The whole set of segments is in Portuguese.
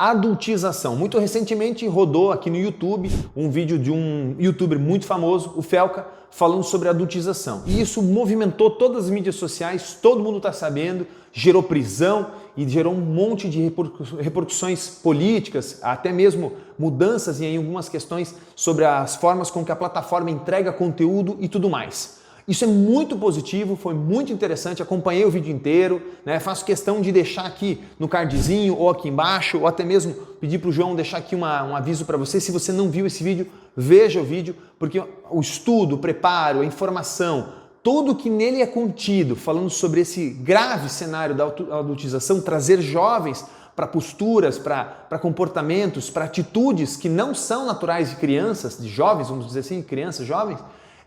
adultização. Muito recentemente rodou aqui no YouTube um vídeo de um youtuber muito famoso, o Felca, falando sobre adultização. E isso movimentou todas as mídias sociais, todo mundo está sabendo, gerou prisão e gerou um monte de repercussões políticas, até mesmo mudanças em algumas questões sobre as formas com que a plataforma entrega conteúdo e tudo mais. Isso é muito positivo, foi muito interessante, acompanhei o vídeo inteiro, né? Faço questão de deixar aqui no cardzinho ou aqui embaixo, ou até mesmo pedir para o João deixar aqui um aviso para você. Se você não viu esse vídeo, veja o vídeo, porque o estudo, o preparo, a informação, tudo que nele é contido, falando sobre esse grave cenário da adultização, trazer jovens para posturas, para comportamentos, para atitudes que não são naturais de crianças, de jovens, vamos dizer assim, crianças, jovens,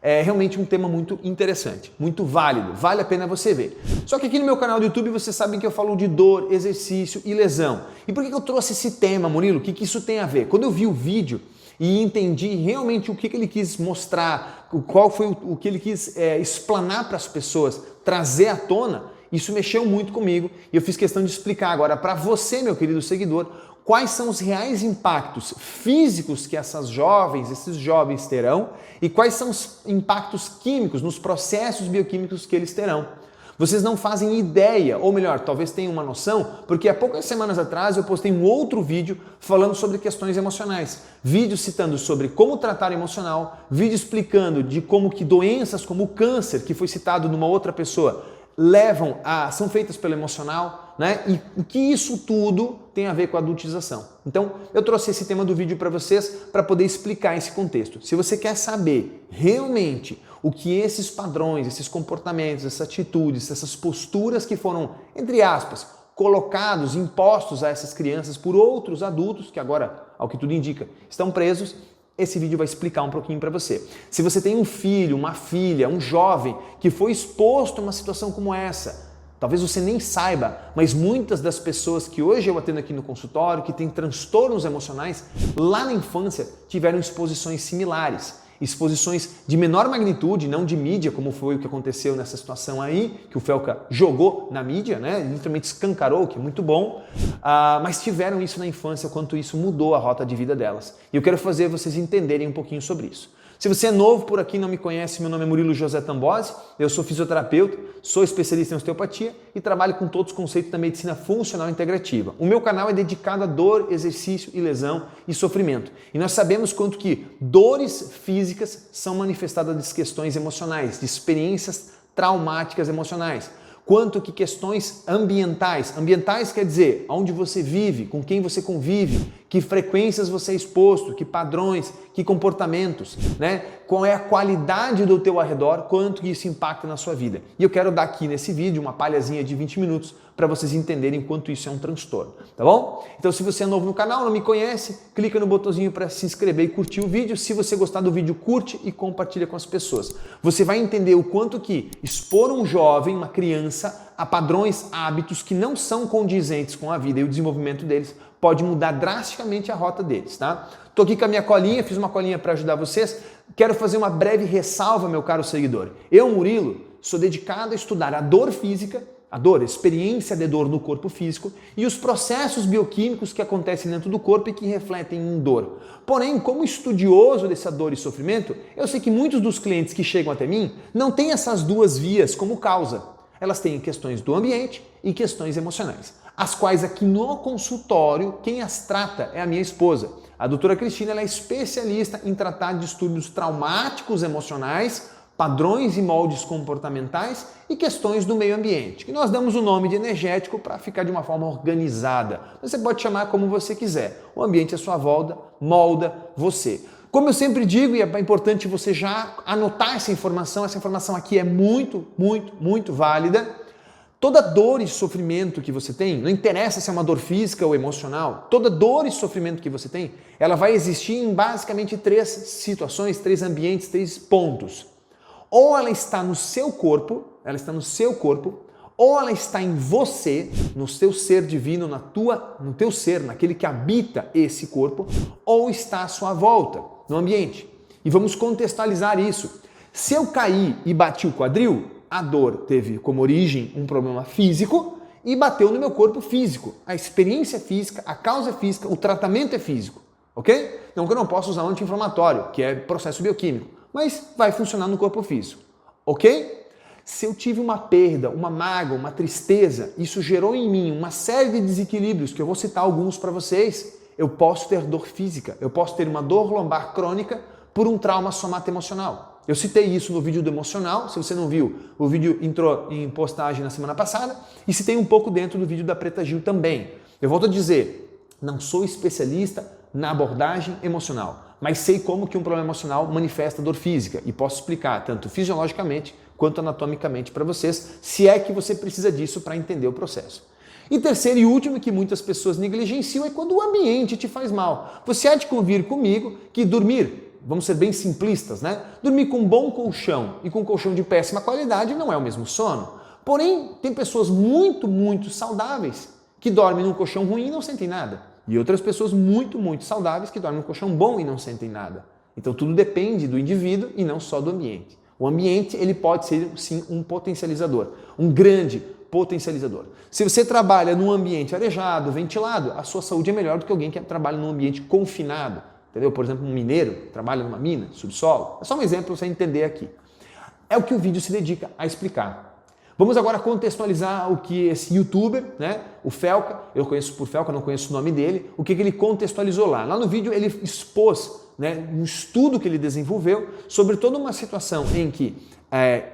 é realmente um tema muito interessante, muito válido, vale a pena você ver. Só que aqui no meu canal do YouTube vocês sabem que eu falo de dor, exercício e lesão. E por que eu trouxe esse tema, Murilo? O que isso tem a ver? Quando eu vi o vídeo e entendi realmente o que ele quis mostrar, qual foi o que ele quis explanar para as pessoas, trazer à tona, isso mexeu muito comigo e eu fiz questão de explicar agora para você, meu querido seguidor, quais são os reais impactos físicos que esses jovens terão e quais são os impactos químicos nos processos bioquímicos que eles terão. Vocês não fazem ideia, ou melhor, talvez tenham uma noção, porque há poucas semanas atrás eu postei um outro vídeo falando sobre questões emocionais. Vídeo citando sobre como tratar o emocional, vídeo explicando de como que doenças como o câncer, que foi citado numa outra pessoa, são feitas pelo emocional, né? E o que isso tudo tem a ver com a adultização. Então, eu trouxe esse tema do vídeo para vocês para poder explicar esse contexto. Se você quer saber realmente o que esses padrões, esses comportamentos, essas atitudes, essas posturas que foram, entre aspas, colocados, impostos a essas crianças por outros adultos, que agora, ao que tudo indica, estão presos, esse vídeo vai explicar um pouquinho para você. Se você tem um filho, uma filha, um jovem que foi exposto a uma situação como essa, talvez você nem saiba, mas muitas das pessoas que hoje eu atendo aqui no consultório, que têm transtornos emocionais, lá na infância tiveram exposições similares. Exposições de menor magnitude, não de mídia, como foi o que aconteceu nessa situação aí, que o Felca jogou na mídia, né? Literalmente escancarou, que é muito bom, mas tiveram isso na infância, o quanto isso mudou a rota de vida delas. E eu quero fazer vocês entenderem um pouquinho sobre isso. Se você é novo por aqui e não me conhece, meu nome é Murilo José Tambosi, eu sou fisioterapeuta, sou especialista em osteopatia e trabalho com todos os conceitos da medicina funcional integrativa. O meu canal é dedicado a dor, exercício e lesão e sofrimento. E nós sabemos quanto que dores físicas são manifestadas de questões emocionais, de experiências traumáticas emocionais. Quanto que questões ambientais. Ambientais quer dizer onde você vive, com quem você convive, que frequências você é exposto, que padrões, que comportamentos, né? Qual é a qualidade do teu arredor, quanto que isso impacta na sua vida. E eu quero dar aqui nesse vídeo uma palhazinha de 20 minutos para vocês entenderem quanto isso é um transtorno, tá bom? Então se você é novo no canal, não me conhece, clica no botãozinho para se inscrever e curtir o vídeo. Se você gostar do vídeo, curte e compartilha com as pessoas. Você vai entender o quanto que expor um jovem, uma criança, a padrões, hábitos que não são condizentes com a vida e o desenvolvimento deles pode mudar drasticamente a rota deles, tá? Tô aqui com a minha colinha, fiz uma colinha para ajudar vocês. Quero fazer uma breve ressalva, meu caro seguidor. Eu, Murilo, sou dedicado a estudar a dor física, a dor, a experiência de dor no corpo físico e os processos bioquímicos que acontecem dentro do corpo e que refletem em dor. Porém, como estudioso dessa dor e sofrimento, eu sei que muitos dos clientes que chegam até mim não têm essas duas vias como causa. Elas têm questões do ambiente e questões emocionais, as quais aqui no consultório, quem as trata é a minha esposa. A doutora Cristina ela é especialista em tratar distúrbios traumáticos emocionais, padrões e moldes comportamentais e questões do meio ambiente, que nós damos o nome de energético para ficar de uma forma organizada. Você pode chamar como você quiser. O ambiente à sua volta molda você. Como eu sempre digo, e é importante você já anotar essa informação aqui é muito, muito, muito válida. Toda dor e sofrimento que você tem, não interessa se é uma dor física ou emocional, toda dor e sofrimento que você tem, ela vai existir em basicamente 3 situações, 3 ambientes, 3 pontos. Ou ela está no seu corpo, ou ela está em você, no seu ser divino, no teu ser, naquele que habita esse corpo, ou está à sua volta, no ambiente. E vamos contextualizar isso. Se eu caí e bati o quadril, a dor teve como origem um problema físico e bateu no meu corpo físico. A experiência é física, a causa é física, o tratamento é físico, ok? Então eu não posso usar um anti-inflamatório, que é processo bioquímico, mas vai funcionar no corpo físico, ok? Se eu tive uma perda, uma mágoa, uma tristeza, isso gerou em mim uma série de desequilíbrios, que eu vou citar alguns para vocês, eu posso ter dor física, eu posso ter uma dor lombar crônica por um trauma somato-emocional. Eu citei isso no vídeo do emocional, se você não viu, o vídeo entrou em postagem na semana passada, e citei um pouco dentro do vídeo da Preta Gil também. Eu volto a dizer, não sou especialista na abordagem emocional, mas sei como que um problema emocional manifesta dor física e posso explicar tanto fisiologicamente quanto anatomicamente para vocês, se é que você precisa disso para entender o processo. E terceiro e último, que muitas pessoas negligenciam, é quando o ambiente te faz mal. Você há de convir comigo que dormir, vamos ser bem simplistas, né? Dormir com um bom colchão e com um colchão de péssima qualidade não é o mesmo sono. Porém, tem pessoas muito saudáveis que dormem num colchão ruim e não sentem nada. E outras pessoas muito saudáveis que dormem num colchão bom e não sentem nada. Então tudo depende do indivíduo e não só do ambiente. O ambiente, ele pode ser sim um potencializador, um grande potencializador. Se você trabalha num ambiente arejado, ventilado, a sua saúde é melhor do que alguém que trabalha num ambiente confinado. Entendeu? Por exemplo, um mineiro trabalha numa mina, subsolo. É só um exemplo para você entender aqui. É o que o vídeo se dedica a explicar. Vamos agora contextualizar o que esse youtuber, né, o Felca, eu conheço por Felca, não conheço o nome dele, o que ele contextualizou lá. Lá no vídeo ele expôs, né, um estudo que ele desenvolveu sobre toda uma situação em que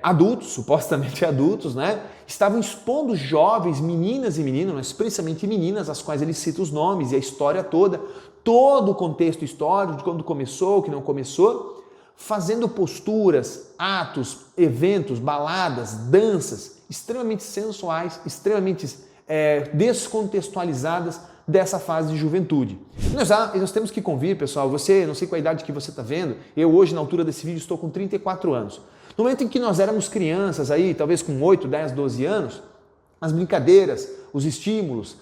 adultos, supostamente adultos, né, estavam expondo jovens, meninas e meninos, mas principalmente meninas, as quais ele cita os nomes e a história toda, todo o contexto histórico de quando começou, o que não começou, fazendo posturas, atos, eventos, baladas, danças extremamente sensuais, extremamente descontextualizadas dessa fase de juventude. Nós temos que convir, pessoal, você, não sei qual a idade que você está vendo, eu hoje na altura desse vídeo estou com 34 anos. No momento em que nós éramos crianças aí, talvez com 8, 10, 12 anos, as brincadeiras, os estímulos,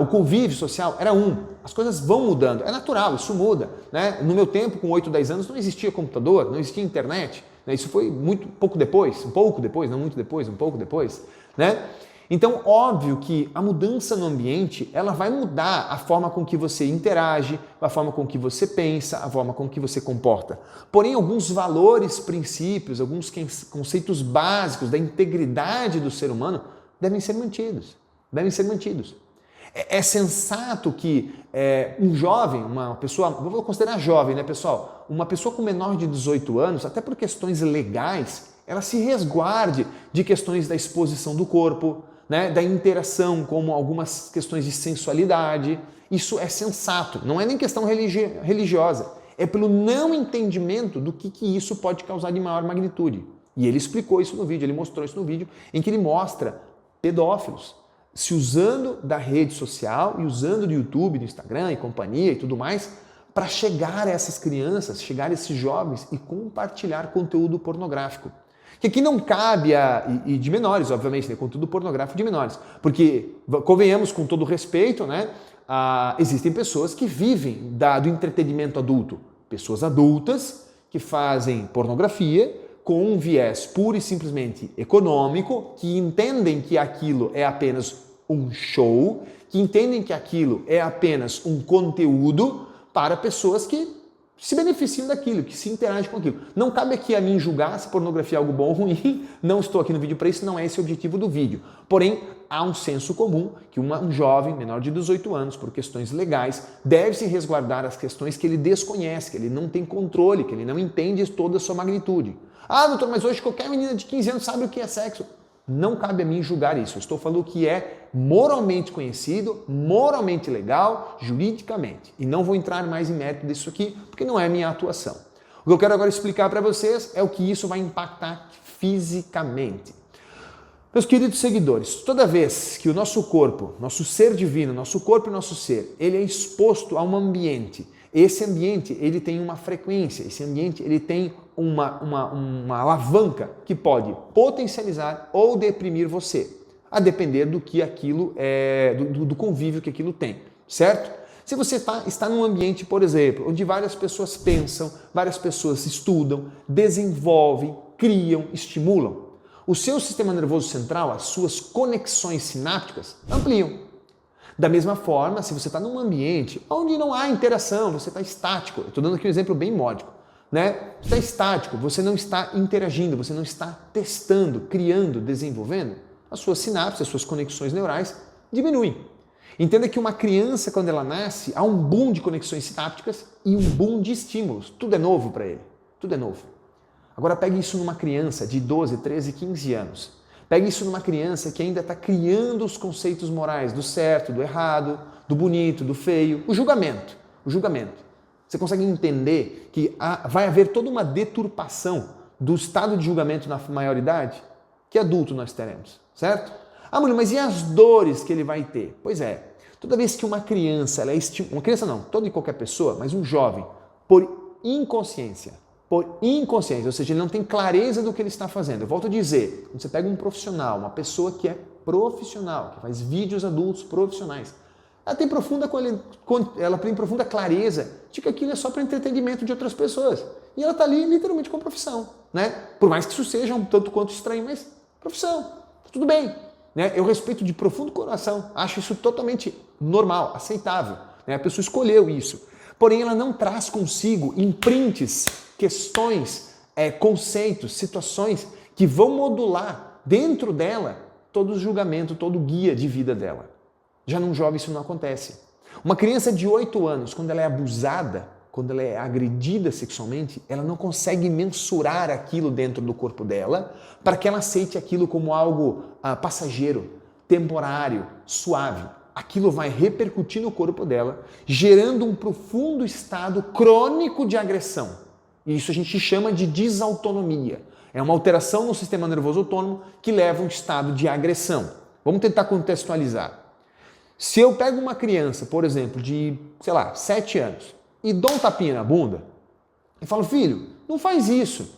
o convívio social era As coisas vão mudando, é natural, isso muda. Né? No meu tempo, com 8, 10 anos, não existia computador, não existia internet. Né? Isso foi um pouco depois, não muito depois, um pouco depois. Né? Então, óbvio que a mudança no ambiente, ela vai mudar a forma com que você interage, a forma com que você pensa, a forma com que você comporta. Porém, alguns valores, princípios, alguns conceitos básicos da integridade do ser humano devem ser mantidos. É sensato que um jovem, uma pessoa, vou considerar jovem, né, pessoal? Uma pessoa com menor de 18 anos, até por questões legais, ela se resguarde de questões da exposição do corpo, né, da interação, como algumas questões de sensualidade. Isso é sensato, não é nem questão religiosa, é pelo não entendimento do que isso pode causar de maior magnitude. E ele explicou isso no vídeo, ele mostrou isso no vídeo, em que ele mostra pedófilos se usando da rede social e usando do YouTube, do Instagram e companhia e tudo mais, para chegar a essas crianças, chegar a esses jovens e compartilhar conteúdo pornográfico. Que aqui não cabe e de menores, obviamente, né? Conteúdo pornográfico de menores. Porque, convenhamos com todo respeito, né? Existem pessoas que vivem do entretenimento adulto. Pessoas adultas que fazem pornografia com um viés puro e simplesmente econômico, que entendem que aquilo é apenas um show, que entendem que aquilo é apenas um conteúdo para pessoas que se beneficiam daquilo, que se interagem com aquilo. Não cabe aqui a mim julgar se pornografia é algo bom ou ruim, não estou aqui no vídeo para isso, não é esse o objetivo do vídeo. Porém, há um senso comum que um jovem menor de 18 anos, por questões legais, deve se resguardar as questões que ele desconhece, que ele não tem controle, que ele não entende toda a sua magnitude. Ah, doutor, mas hoje qualquer menina de 15 anos sabe o que é sexo. Não cabe a mim julgar isso. Eu estou falando o que é moralmente conhecido, moralmente legal, juridicamente. E não vou entrar mais em mérito disso aqui, porque não é a minha atuação. O que eu quero agora explicar para vocês é o que isso vai impactar fisicamente. Meus queridos seguidores, toda vez que o nosso corpo, nosso ser divino, nosso corpo e nosso ser, ele é exposto a um ambiente, esse ambiente ele tem uma frequência, esse ambiente ele tem uma alavanca que pode potencializar ou deprimir você, a depender do que aquilo do convívio que aquilo tem, certo? Se você está num ambiente, por exemplo, onde várias pessoas pensam, várias pessoas estudam, desenvolvem, criam, estimulam, o seu sistema nervoso central, as suas conexões sinápticas ampliam. Da mesma forma, se você está num ambiente onde não há interação, você está estático, eu estou dando aqui um exemplo bem módico, né? Você está estático, você não está interagindo, você não está testando, criando, desenvolvendo, as suas sinapses, as suas conexões neurais diminuem. Entenda que uma criança, quando ela nasce, há um boom de conexões sinápticas e um boom de estímulos. Tudo é novo para ele, tudo é novo. Agora pegue isso numa criança de 12, 13, 15 anos. Pegue isso numa criança que ainda está criando os conceitos morais do certo, do errado, do bonito, do feio, o julgamento. O julgamento. Você consegue entender que vai haver toda uma deturpação do estado de julgamento na maioridade? Que adulto nós teremos, certo? Ah, mano, mas e as dores que ele vai ter? Pois é, toda vez que uma criança, uma criança não, toda e qualquer pessoa, mas um jovem, por inconsciência, ou seja, ele não tem clareza do que ele está fazendo. Eu volto a dizer, quando você pega um profissional, uma pessoa que é profissional, que faz vídeos adultos profissionais, ela tem profunda clareza de que aquilo é só para entretenimento de outras pessoas. E ela está ali literalmente com a profissão, né? Por mais que isso seja um tanto quanto estranho, mas profissão, tudo bem. Né? Eu respeito de profundo coração, acho isso totalmente normal, aceitável. Né? A pessoa escolheu isso. Porém, ela não traz consigo imprints, questões, conceitos, situações que vão modular dentro dela todo o julgamento, todo o guia de vida dela. Já num jovem isso não acontece. Uma criança de 8 anos, quando ela é abusada, quando ela é agredida sexualmente, ela não consegue mensurar aquilo dentro do corpo dela para que ela aceite aquilo como algo passageiro, temporário, suave. Aquilo vai repercutir no corpo dela, gerando um profundo estado crônico de agressão. E isso a gente chama de desautonomia. É uma alteração no sistema nervoso autônomo que leva a um estado de agressão. Vamos tentar contextualizar. Se eu pego uma criança, por exemplo, de, 7 anos, e dou um tapinha na bunda, e falo, filho, não faz isso.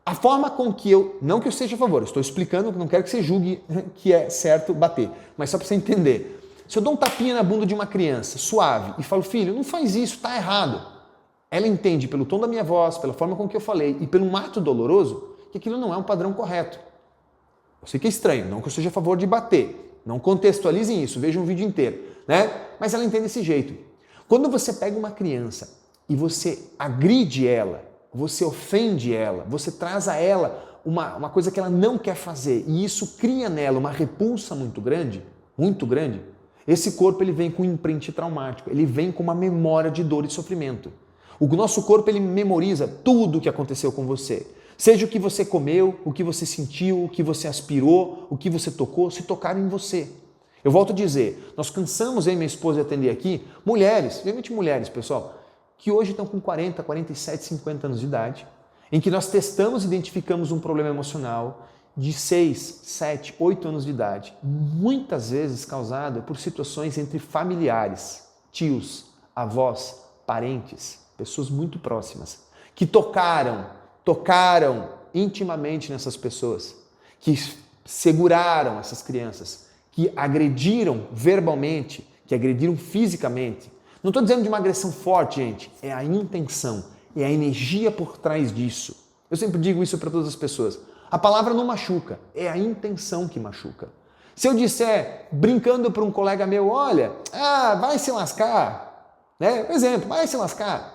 A forma com que não que eu seja a favor, eu estou explicando, não quero que você julgue que é certo bater, mas só para você entender. Se eu dou um tapinha na bunda de uma criança, suave, e falo, filho, não faz isso, está errado. Ela entende pelo tom da minha voz, pela forma com que eu falei e pelo ato doloroso, que aquilo não é um padrão correto. Eu sei que é estranho, não que eu seja a favor de bater. Não contextualizem isso, vejam um vídeo inteiro, né? Mas ela entende desse jeito. Quando você pega uma criança e você agride ela, você ofende ela, você traz a ela uma coisa que ela não quer fazer e isso cria nela uma repulsa muito grande, esse corpo ele vem com um imprint traumático, ele vem com uma memória de dor e sofrimento. O nosso corpo ele memoriza tudo o que aconteceu com você. Seja o que você comeu, o que você sentiu, o que você aspirou, o que você tocou, se tocaram em você. Eu volto a dizer, nós cansamos, eu e minha esposa, de atender aqui, mulheres, realmente mulheres, pessoal, que hoje estão com 40, 47, 50 anos de idade, em que nós testamos e identificamos um problema emocional de 6, 7, 8 anos de idade, muitas vezes causado por situações entre familiares, tios, avós, parentes, pessoas muito próximas, que tocaram intimamente nessas pessoas, que seguraram essas crianças, que agrediram verbalmente, que agrediram fisicamente. Não estou dizendo de uma agressão forte, gente, é a intenção, é a energia por trás disso. Eu sempre digo isso para todas as pessoas. A palavra não machuca, é a intenção que machuca. Se eu disser, brincando para um colega meu, olha, vai se lascar, né? Por exemplo, vai se lascar.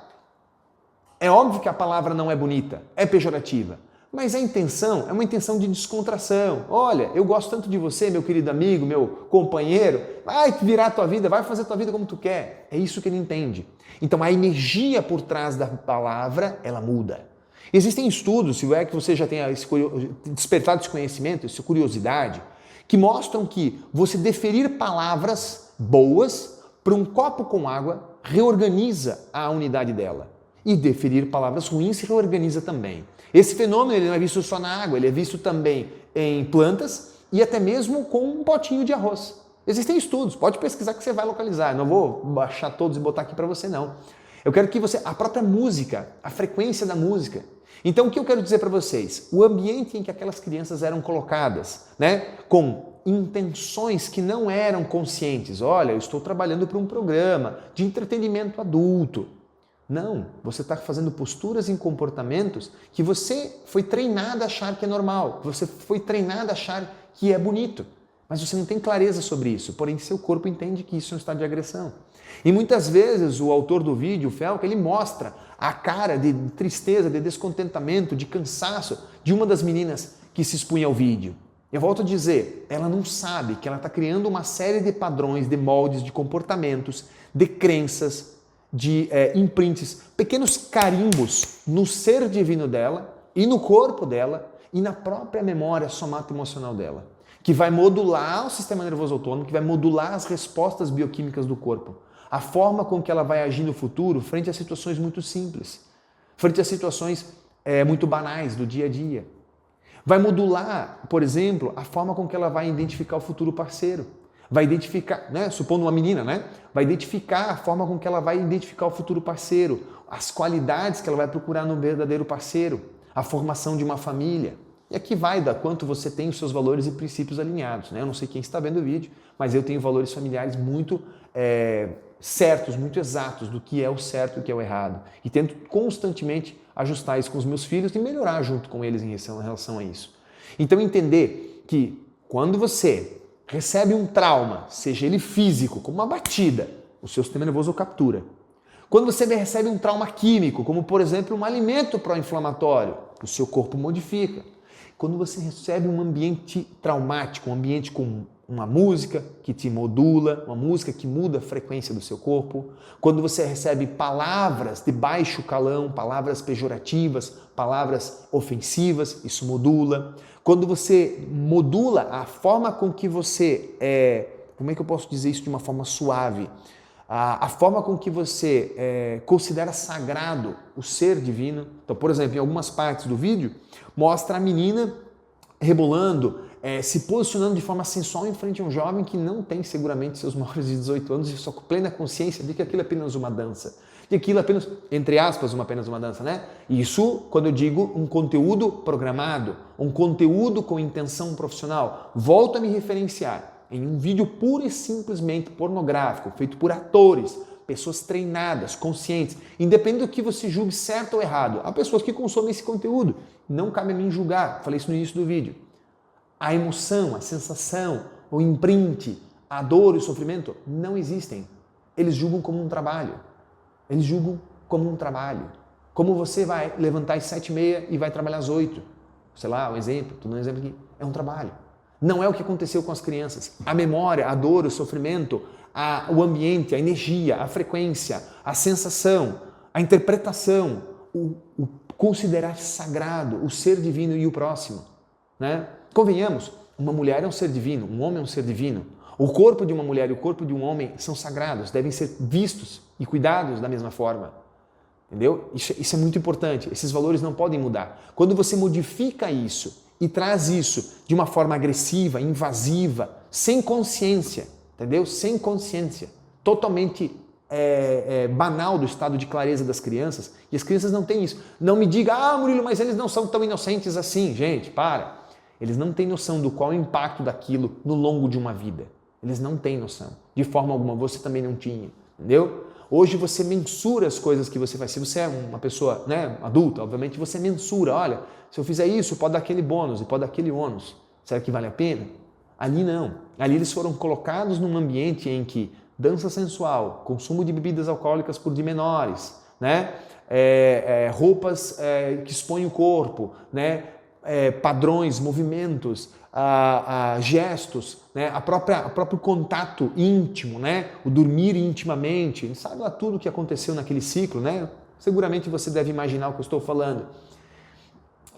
É óbvio que a palavra não é bonita, é pejorativa, mas a intenção é uma intenção de descontração. Olha, eu gosto tanto de você, meu querido amigo, meu companheiro, vai virar a tua vida, vai fazer a tua vida como tu quer. É isso que ele entende. Então a energia por trás da palavra, ela muda. Existem estudos, se é que você já tenha despertado esse conhecimento, essa curiosidade, que mostram que você deferir palavras boas para um copo com água reorganiza a unidade dela. E deferir palavras ruins se reorganiza também. Esse fenômeno ele não é visto só na água, ele é visto também em plantas e até mesmo com um potinho de arroz. Existem estudos, pode pesquisar que você vai localizar. Eu não vou baixar todos e botar aqui para você, não. Eu quero que você... A própria música, a frequência da música. Então, o que eu quero dizer para vocês? O ambiente em que aquelas crianças eram colocadas, né? Com intenções que não eram conscientes. Olha, eu estou trabalhando para um programa de entretenimento adulto. Não, você está fazendo posturas e comportamentos que você foi treinado a achar que é normal, você foi treinado a achar que é bonito, mas você não tem clareza sobre isso, porém seu corpo entende que isso é um estado de agressão. E muitas vezes o autor do vídeo, o Felca, ele mostra a cara de tristeza, de descontentamento, de cansaço de uma das meninas que se expunha ao vídeo. Eu volto a dizer, ela não sabe que ela está criando uma série de padrões, de moldes, de comportamentos, de crenças, de imprints, pequenos carimbos no ser divino dela e no corpo dela e na própria memória somatoemocional dela, que vai modular o sistema nervoso autônomo, que vai modular as respostas bioquímicas do corpo, a forma com que ela vai agir no futuro frente a situações muito simples, frente a situações muito banais do dia a dia. Vai modular, por exemplo, a forma com que ela vai identificar o futuro parceiro. Vai identificar, supondo uma menina, vai identificar a forma com que ela vai identificar o futuro parceiro, as qualidades que ela vai procurar no verdadeiro parceiro, a formação de uma família. E aqui vai da quanto você tem os seus valores e princípios alinhados. Eu não sei quem está vendo o vídeo, mas eu tenho valores familiares muito certos, muito exatos do que é o certo e o que é o errado. E tento constantemente ajustar isso com os meus filhos e melhorar junto com eles em relação a isso. Então entender que quando você recebe um trauma, seja ele físico, como uma batida, o seu sistema nervoso captura. Quando você recebe um trauma químico, como por exemplo um alimento pró-inflamatório, o seu corpo modifica. Quando você recebe um ambiente traumático, um ambiente com uma música que te modula, uma música que muda a frequência do seu corpo, quando você recebe palavras de baixo calão, palavras pejorativas, palavras ofensivas, isso modula. Quando você modula a forma com que você, como é que eu posso dizer isso de uma forma suave? A forma com que você considera sagrado o ser divino. Então, por exemplo, em algumas partes do vídeo, mostra a menina rebolando, se posicionando de forma sensual em frente a um jovem que não tem seguramente seus maiores de 18 anos e só com plena consciência de que aquilo é apenas uma dança. De aquilo é apenas, entre aspas, apenas uma dança, Isso quando eu digo um conteúdo programado, um conteúdo com intenção profissional. Volto a me referenciar em um vídeo pura e simplesmente pornográfico, feito por atores, pessoas treinadas, conscientes, independente do que você julgue certo ou errado. Há pessoas que consomem esse conteúdo. Não cabe a mim julgar, falei isso no início do vídeo. A emoção, a sensação, o imprint, a dor e o sofrimento não existem. Eles julgam como um trabalho. Eles julgam como um trabalho. Como você vai levantar às 7h30 e vai trabalhar às 8h. Sei lá, um exemplo, estou dando um exemplo aqui. É um trabalho. Não é o que aconteceu com as crianças. A memória, a dor, o sofrimento, o ambiente, a energia, a frequência, a sensação, a interpretação, o considerar sagrado, o ser divino e o próximo. Convenhamos, uma mulher é um ser divino, um homem é um ser divino. O corpo de uma mulher e o corpo de um homem são sagrados, devem ser vistos e cuidados da mesma forma. Entendeu? Isso é muito importante. Esses valores não podem mudar. Quando você modifica isso e traz isso de uma forma agressiva, invasiva, sem consciência, entendeu? Sem consciência, totalmente banal do estado de clareza das crianças, e as crianças não têm isso. Não me diga, Murilo, mas eles não são tão inocentes assim. Gente, para. Eles não têm noção do qual é o impacto daquilo no longo de uma vida. Eles não têm noção. De forma alguma, você também não tinha. Entendeu? Hoje você mensura as coisas que você faz. Se você é uma pessoa adulta, obviamente você mensura. Olha, se eu fizer isso, pode dar aquele bônus e pode dar aquele ônus. Será que vale a pena? Ali não. Ali eles foram colocados num ambiente em que dança sensual, consumo de bebidas alcoólicas por de menores, roupas que expõem o corpo, padrões, movimentos, gestos, o próprio contato íntimo, o dormir intimamente. Ele sabe lá tudo o que aconteceu naquele ciclo, Seguramente você deve imaginar o que eu estou falando.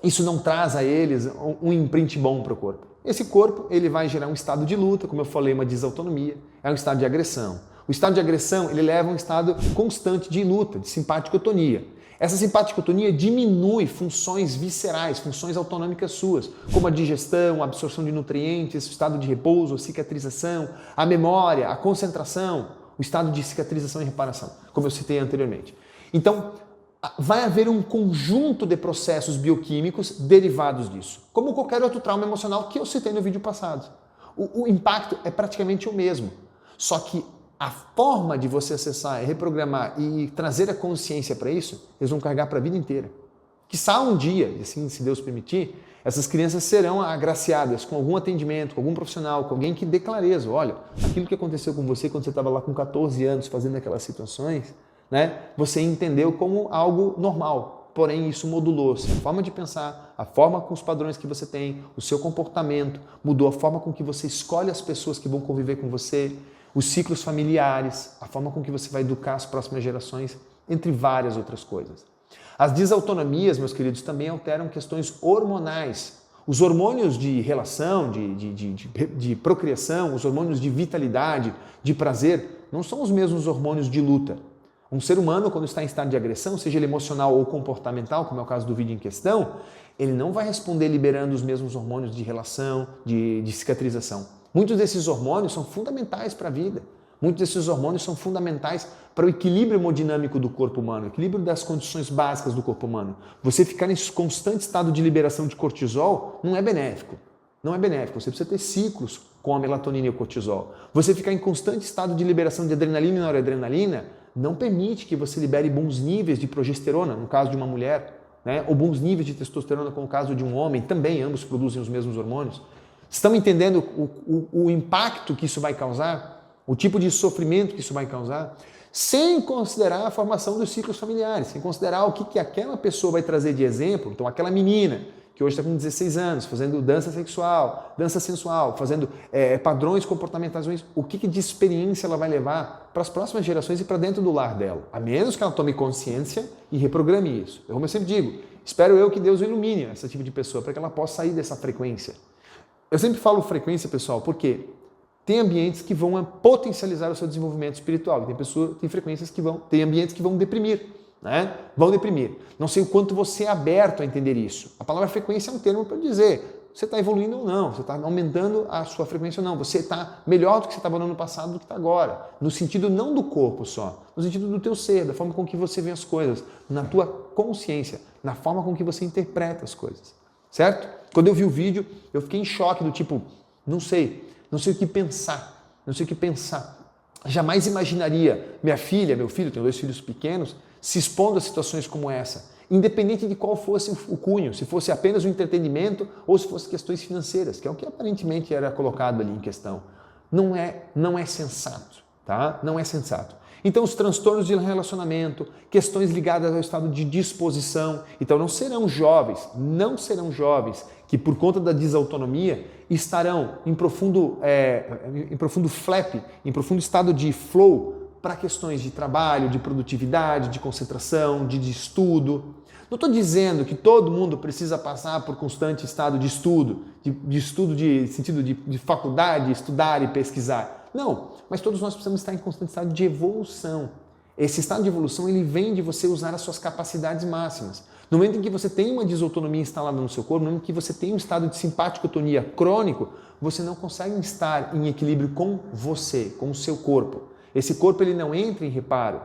Isso não traz a eles um imprint bom para o corpo. Esse corpo ele vai gerar um estado de luta, como eu falei, uma desautonomia, é um estado de agressão. O estado de agressão ele leva a um estado constante de luta, de simpaticotonia. Essa simpaticotonia diminui funções viscerais, funções autonômicas suas, como a digestão, a absorção de nutrientes, o estado de repouso, a cicatrização, a memória, a concentração, o estado de cicatrização e reparação, como eu citei anteriormente. Então, vai haver um conjunto de processos bioquímicos derivados disso, como qualquer outro trauma emocional que eu citei no vídeo passado. O impacto é praticamente o mesmo, só que a forma de você acessar, reprogramar e trazer a consciência para isso, eles vão carregar para a vida inteira. Quiçá um dia, assim, se Deus permitir, essas crianças serão agraciadas com algum atendimento, com algum profissional, com alguém que dê clareza. Olha, aquilo que aconteceu com você quando você estava lá com 14 anos fazendo aquelas situações, né, você entendeu como algo normal. Porém, isso modulou-se. A forma de pensar, a forma com os padrões que você tem, o seu comportamento, mudou a forma com que você escolhe as pessoas que vão conviver com você, os ciclos familiares, a forma com que você vai educar as próximas gerações, entre várias outras coisas. As desautonomias, meus queridos, também alteram questões hormonais. Os hormônios de relação, de procriação, os hormônios de vitalidade, de prazer, não são os mesmos hormônios de luta. Um ser humano, quando está em estado de agressão, seja ele emocional ou comportamental, como é o caso do vídeo em questão, ele não vai responder liberando os mesmos hormônios de relação, de cicatrização. Muitos desses hormônios são fundamentais para a vida. Muitos desses hormônios são fundamentais para o equilíbrio hemodinâmico do corpo humano, o equilíbrio das condições básicas do corpo humano. Você ficar nesse constante estado de liberação de cortisol não é benéfico. Não é benéfico. Você precisa ter ciclos com a melatonina e o cortisol. Você ficar em constante estado de liberação de adrenalina e noradrenalina não permite que você libere bons níveis de progesterona, no caso de uma mulher, né? Ou bons níveis de testosterona, como no caso de um homem, também ambos produzem os mesmos hormônios. Estão entendendo o impacto que isso vai causar? O tipo de sofrimento que isso vai causar? Sem considerar a formação dos ciclos familiares, sem considerar o que aquela pessoa vai trazer de exemplo. Então, aquela menina que hoje está com 16 anos, fazendo dança sexual, dança sensual, fazendo padrões comportamentais, o que de experiência ela vai levar para as próximas gerações e para dentro do lar dela, a menos que ela tome consciência e reprograme isso. Como eu sempre digo, espero eu que Deus ilumine esse tipo de pessoa para que ela possa sair dessa frequência. Eu sempre falo frequência, pessoal, porque tem ambientes que vão potencializar o seu desenvolvimento espiritual, tem frequências que tem ambientes que vão deprimir. Né? Vão deprimir. Não sei o quanto você é aberto a entender isso. A palavra frequência é um termo para dizer você está evoluindo ou não, você está aumentando a sua frequência ou não, você está melhor do que você estava no ano passado do que está agora. No sentido não do corpo só, no sentido do teu ser, da forma com que você vê as coisas, na tua consciência, na forma com que você interpreta as coisas. Certo? Quando eu vi o vídeo, eu fiquei em choque do tipo, não sei o que pensar, Jamais imaginaria minha filha, meu filho, tenho 2 filhos pequenos, se expondo a situações como essa, independente de qual fosse o cunho, se fosse apenas um entretenimento ou se fosse questões financeiras, que é o que aparentemente era colocado ali em questão. Não é sensato, tá? Não é sensato. Então, os transtornos de relacionamento, questões ligadas ao estado de disposição, então não serão jovens que por conta da desautonomia estarão em profundo flap, em profundo estado de flow para questões de trabalho, de produtividade, de concentração, de estudo. Não estou dizendo que todo mundo precisa passar por constante estado de estudo, de sentido de faculdade, estudar e pesquisar. Não, mas todos nós precisamos estar em constante estado de evolução. Esse estado de evolução ele vem de você usar as suas capacidades máximas. No momento em que você tem uma desautonomia instalada no seu corpo, no momento em que você tem um estado de simpaticotonia crônico, você não consegue estar em equilíbrio com você, com o seu corpo. Esse corpo ele não entra em reparo.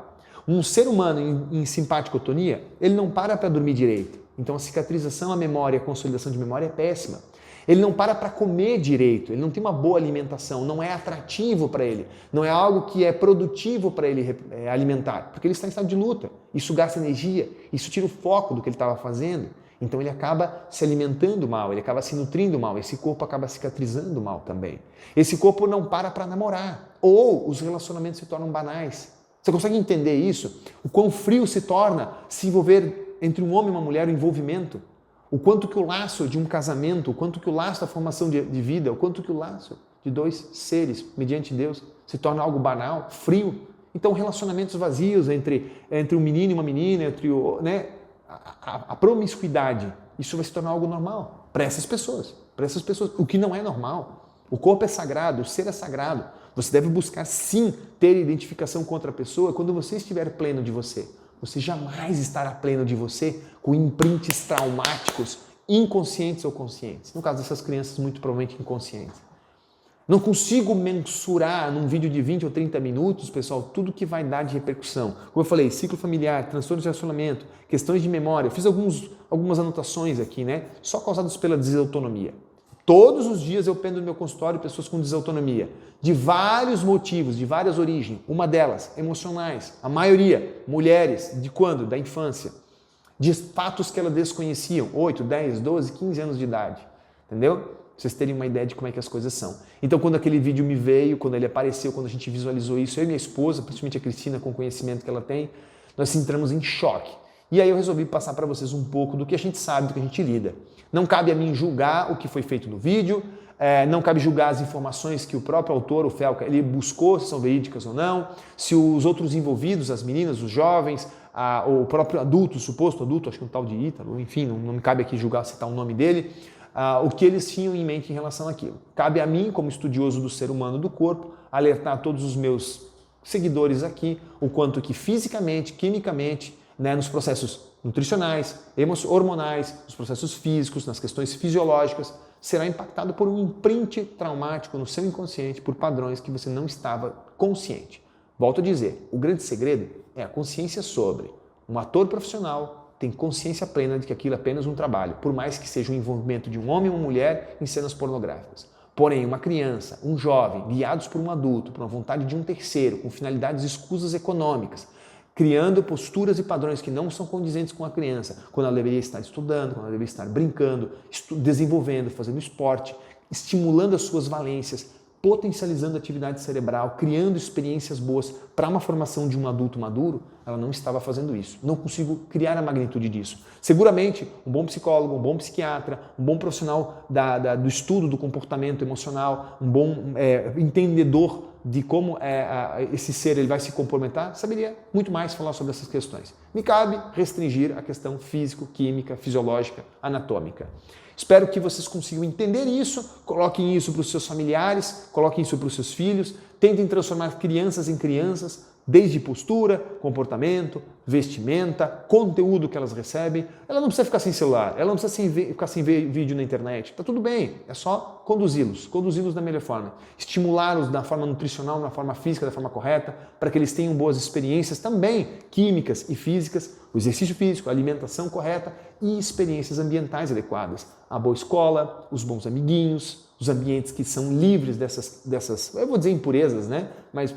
Um ser humano em simpaticotonia, ele não para dormir direito. Então a cicatrização, a memória, a consolidação de memória é péssima. Ele não para comer direito, ele não tem uma boa alimentação, não é atrativo para ele, não é algo que é produtivo para ele alimentar, porque ele está em estado de luta. Isso gasta energia, isso tira o foco do que ele estava fazendo. Então ele acaba se alimentando mal, ele acaba se nutrindo mal, esse corpo acaba cicatrizando mal também. Esse corpo não para namorar, ou os relacionamentos se tornam banais. Você consegue entender isso? O quão frio se torna se envolver entre um homem e uma mulher, o envolvimento? O quanto que o laço de um casamento, o quanto que o laço da formação de vida, o quanto que o laço de 2 seres, mediante Deus, se torna algo banal, frio. Então relacionamentos vazios entre um menino e uma menina, a promiscuidade, isso vai se tornar algo normal para essas pessoas, o que não é normal. O corpo é sagrado, o ser é sagrado. Você deve buscar sim ter identificação com outra pessoa quando você estiver pleno de você. Você jamais estará pleno de você com imprints traumáticos, inconscientes ou conscientes. No caso dessas crianças, muito provavelmente inconscientes. Não consigo mensurar num vídeo de 20 ou 30 minutos, pessoal, tudo que vai dar de repercussão. Como eu falei, ciclo familiar, transtornos de relacionamento, questões de memória. Eu fiz algumas anotações aqui, né? Só causadas pela desautonomia. Todos os dias eu pendo no meu consultório pessoas com desautonomia, de vários motivos, de várias origens. Uma delas, emocionais. A maioria, mulheres. De quando? Da infância. De fatos que elas desconheciam, 8, 10, 12, 15 anos de idade. Entendeu? Pra vocês terem uma ideia de como é que as coisas são. Então, quando aquele vídeo me veio, quando ele apareceu, quando a gente visualizou isso, eu e minha esposa, principalmente a Cristina, com o conhecimento que ela tem, nós entramos em choque. E aí eu resolvi passar para vocês um pouco do que a gente sabe, do que a gente lida. Não cabe a mim julgar o que foi feito no vídeo, não cabe julgar as informações que o próprio autor, o Felca, ele buscou, se são verídicas ou não, se os outros envolvidos, as meninas, os jovens, o próprio adulto, o suposto adulto, acho que um tal de Ítalo, enfim, não me cabe aqui julgar, citar o nome dele, o que eles tinham em mente em relação àquilo. Cabe a mim, como estudioso do ser humano do corpo, alertar todos os meus seguidores aqui o quanto que fisicamente, quimicamente, nos processos nutricionais, hormonais, nos processos físicos, nas questões fisiológicas, será impactado por um imprint traumático no seu inconsciente, por padrões que você não estava consciente. Volto a dizer, o grande segredo é a consciência sobre. Um ator profissional tem consciência plena de que aquilo é apenas um trabalho, por mais que seja o envolvimento de um homem ou uma mulher em cenas pornográficas. Porém, uma criança, um jovem, guiados por um adulto, por uma vontade de um terceiro, com finalidades escusas econômicas, criando posturas e padrões que não são condizentes com a criança, quando ela deveria estar estudando, quando ela deveria estar brincando, desenvolvendo, fazendo esporte, estimulando as suas valências, potencializando a atividade cerebral, criando experiências boas para uma formação de um adulto maduro, ela não estava fazendo isso. Não consigo criar a magnitude disso. Seguramente, um bom psicólogo, um bom psiquiatra, um bom profissional do estudo do comportamento emocional, um bom entendedor de como esse ser ele vai se comportar, saberia muito mais falar sobre essas questões. Me cabe restringir a questão físico-química, fisiológica, anatômica. Espero que vocês consigam entender isso, coloquem isso para os seus familiares, coloquem isso para os seus filhos, tentem transformar crianças em crianças, desde postura, comportamento, vestimenta, conteúdo que elas recebem. Ela não precisa ficar sem celular, ela não precisa ficar sem ver vídeo na internet. Tá tudo bem, é só conduzi-los da melhor forma. Estimulá-los da forma nutricional, da forma física, da forma correta, para que eles tenham boas experiências também químicas e físicas, o exercício físico, a alimentação correta e experiências ambientais adequadas. A boa escola, os bons amiguinhos, os ambientes que são livres dessas eu vou dizer impurezas, né? Mas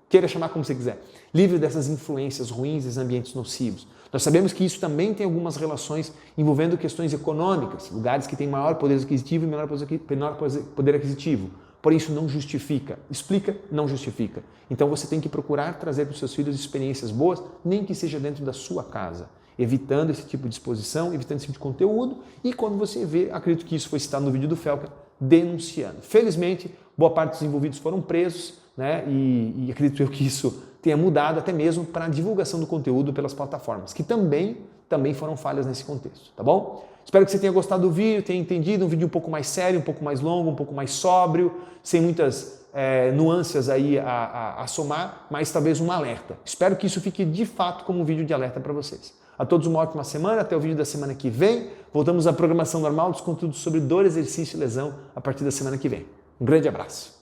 queira chamar como você quiser, livre dessas influências ruins, desses ambientes nocivos. Nós sabemos que isso também tem algumas relações envolvendo questões econômicas, lugares que têm maior poder aquisitivo e menor poder aquisitivo. Porém, isso não justifica. Explica, não justifica. Então você tem que procurar trazer para os seus filhos experiências boas, nem que seja dentro da sua casa, evitando esse tipo de exposição, evitando esse tipo de conteúdo, e quando você vê, acredito que isso foi citado no vídeo do Felca, denunciando. Felizmente, boa parte dos envolvidos foram presos, né? E acredito eu que isso tenha mudado até mesmo para a divulgação do conteúdo pelas plataformas, que também foram falhas nesse contexto, tá bom? Espero que você tenha gostado do vídeo, tenha entendido, um vídeo um pouco mais sério, um pouco mais longo, um pouco mais sóbrio, sem muitas nuances aí a somar, mas talvez um alerta. Espero que isso fique de fato como um vídeo de alerta para vocês. A todos uma ótima semana, até o vídeo da semana que vem. Voltamos à programação normal dos conteúdos sobre dor, exercício e lesão a partir da semana que vem. Um grande abraço.